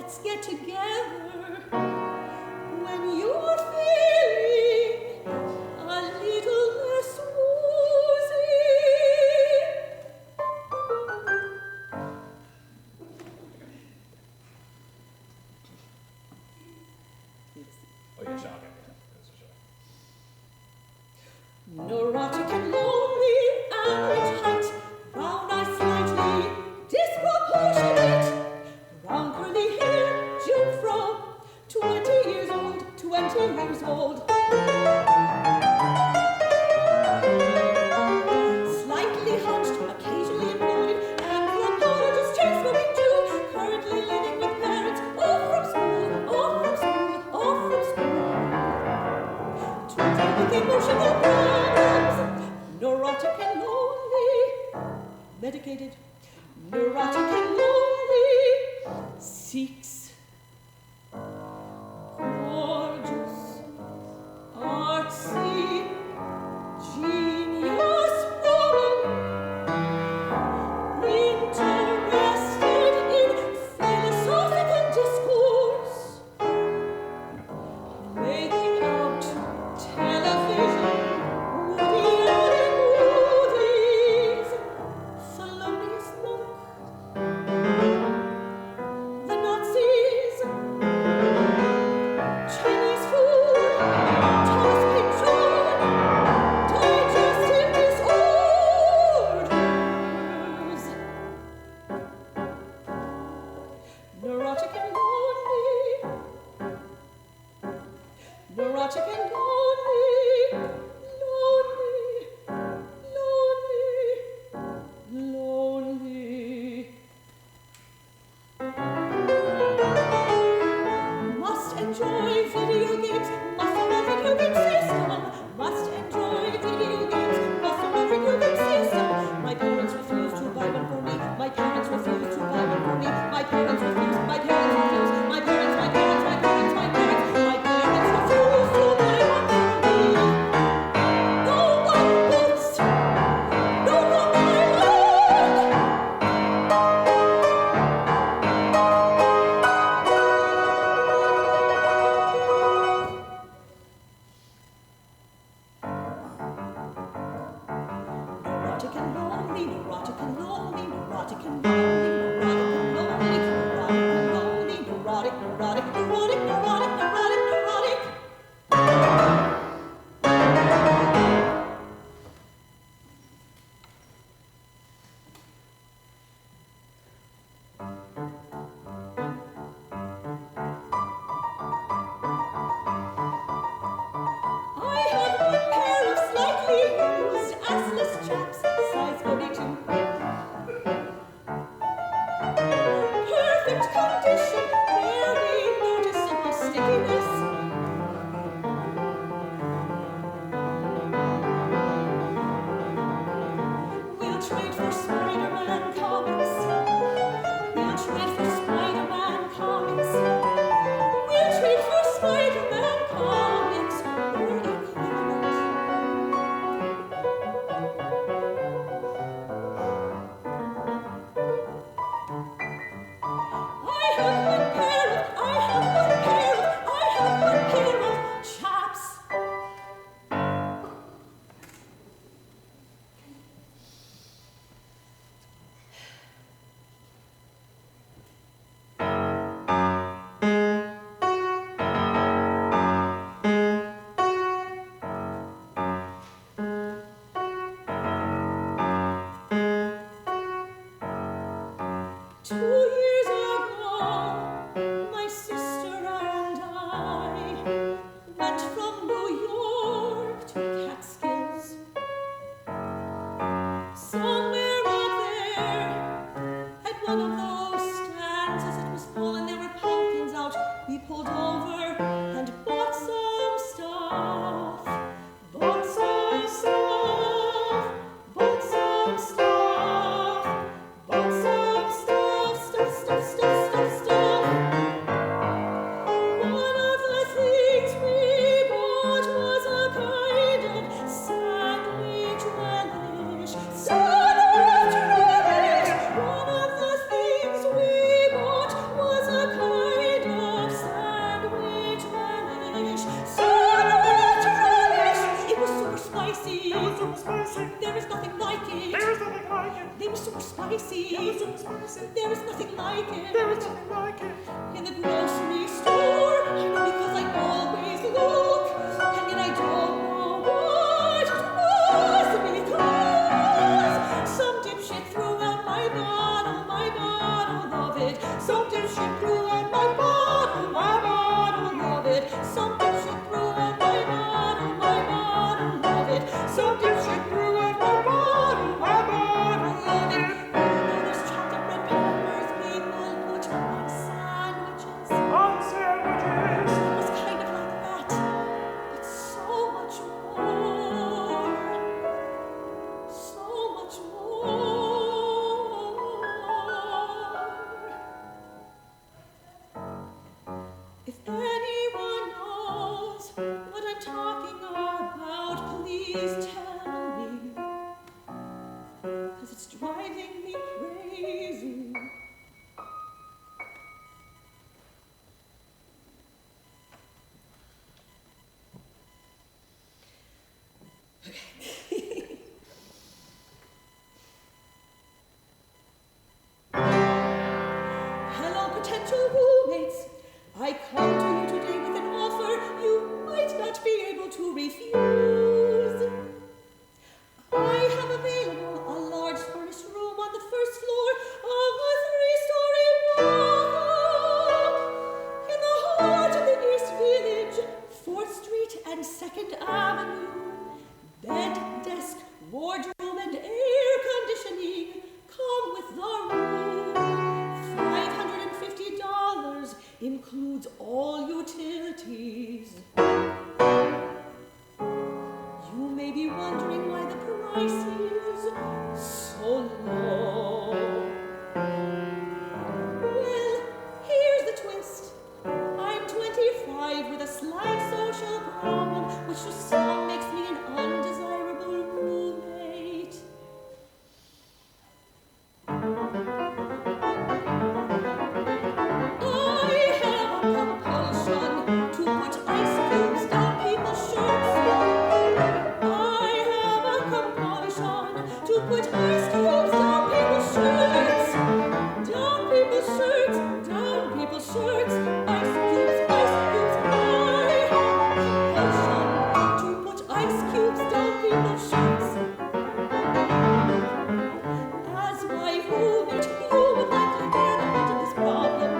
let's get together when you're feeling a little less woozy. Oh, yeah, shocking. Neurotic and lonely, average height, brown eyes slightly disproportionate, brown curly hair, June from 20 years old, 20 years old. Slightly hunched, occasionally employed, anthropologist, chain smoking Jew, currently living with parents, off from school, off from school, off from school. To deal with emotional problems, neurotic and lonely, medicated, neurotic and lonely, seeks gorgeous, artsy, genius woman, interested in philosophical discourse, making out television, Woody Allen movies, Thelonious Monk, the Nazis, Chinese food, Thomas Pynchon, digestive disorders, neurotic and lonely, neurotic and lonely, lonely, lonely, lonely. Must enjoy video games, must on a video game system. Must enjoy video games, must on a video game system. My parents refuse to buy one for me. My parents refuse to buy one for me. My parents refuse. My parents refuse. My parents. My parents. My parents. My parents. My parents refuse to buy one for me. No one wants. No Long Island. Neurotic and lonely, neurotic and lonely, neurotic and lonely, neurotic and lonely, neurotic and lonely, neurotic, neurotic, neurotic, neurotic, neurotic, neurotic. I have one pair of slightly used assless chaps, size 42. Perfect condition, barely noticeable stickiness. We'll trade for Spider-Man comics. We'll trade for Spider-Man comics. We'll trade for Spider-Man comics or equivalent. I have one pair of chaps. They were super spicy. There is nothing like it. In the grocery store, I know because I always look, and yet I don't know what it was because some dipshit threw out my bottle of it. Some dipshit threw out my bottle of it. Some dipshit threw out my bottle of it. Some dipshit threw out my bottle of it. There's chocolate red peppers people put on sandwiches. It was kind of like that, but so much more. So much more. If anyone knows what I'm talking about, please tell me, 'cause it's driving me crazy. Hello, potential roommates. I come to you today with an offer you might not be able to refuse. I have available a large furnished room on the first floor of a 3-story block in the heart of the East Village, 4th Street and 2nd Avenue. Bed, desk, wardrobe, and air conditioning come with the room. $550 includes all utilities. You may be wondering why the price is so low. Well, here's the twist. I'm 25 with a slight social problem, which just makes me an undesirable roommate. I have a compulsion to put ice cubes down people's shirts. I have a compulsion to put ice cubes down people's shirts. Down people's shirts, down people's shirts. Ice cubes, ice cubes. I have a compulsion to put ice cubes down people's shirts. As my roommate, you would likely bear the brunt of this problem.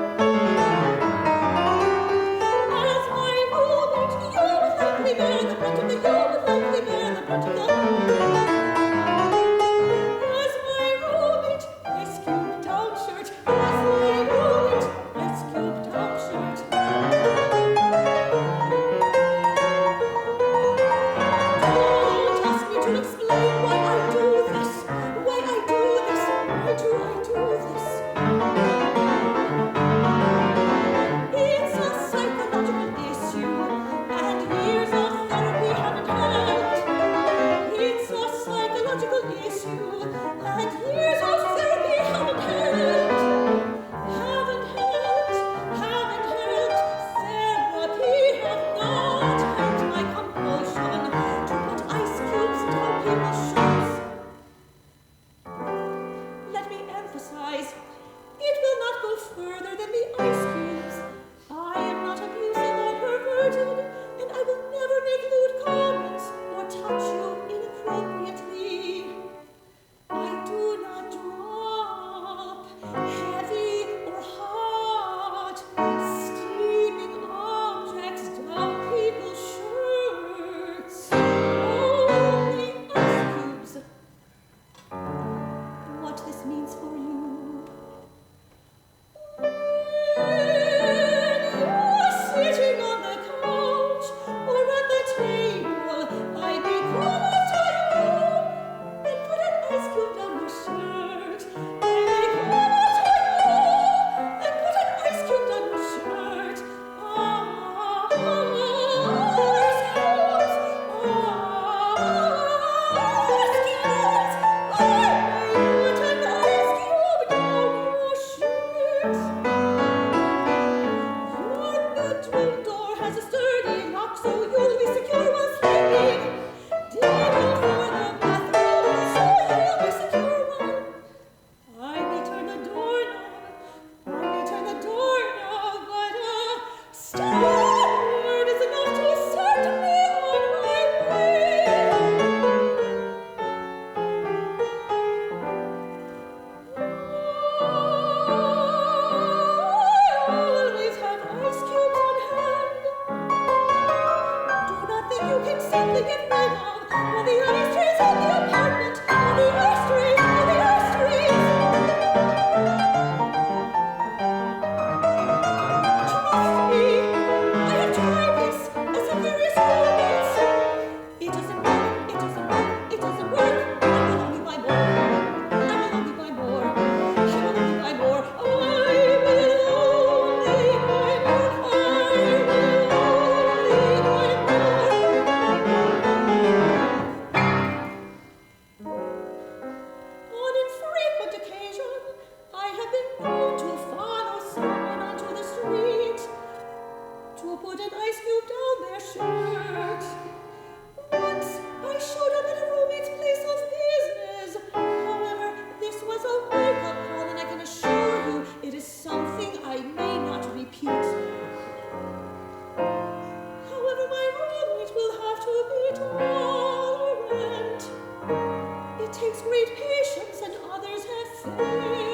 As my roommate, you would likely bear the brunt of the. As my roommate, ice cube down shirt. As my roommate, ice cube down shirt. Don't ask me to explain why I do this. Why I do this. Why do I do this? It's a psychological issue, and years of therapy haven't helped. It's a psychological issue, and years of therapy haven't helped. Haven't helped. Therapy have not helped my compulsion to put ice cubes down people's shirts. Let me emphasize, it will not go further than the ice cubes. I am not abusive or perverted, and I will never make lewd comments or touch you inappropriately. I do not draw It takes great patience, and others have faith.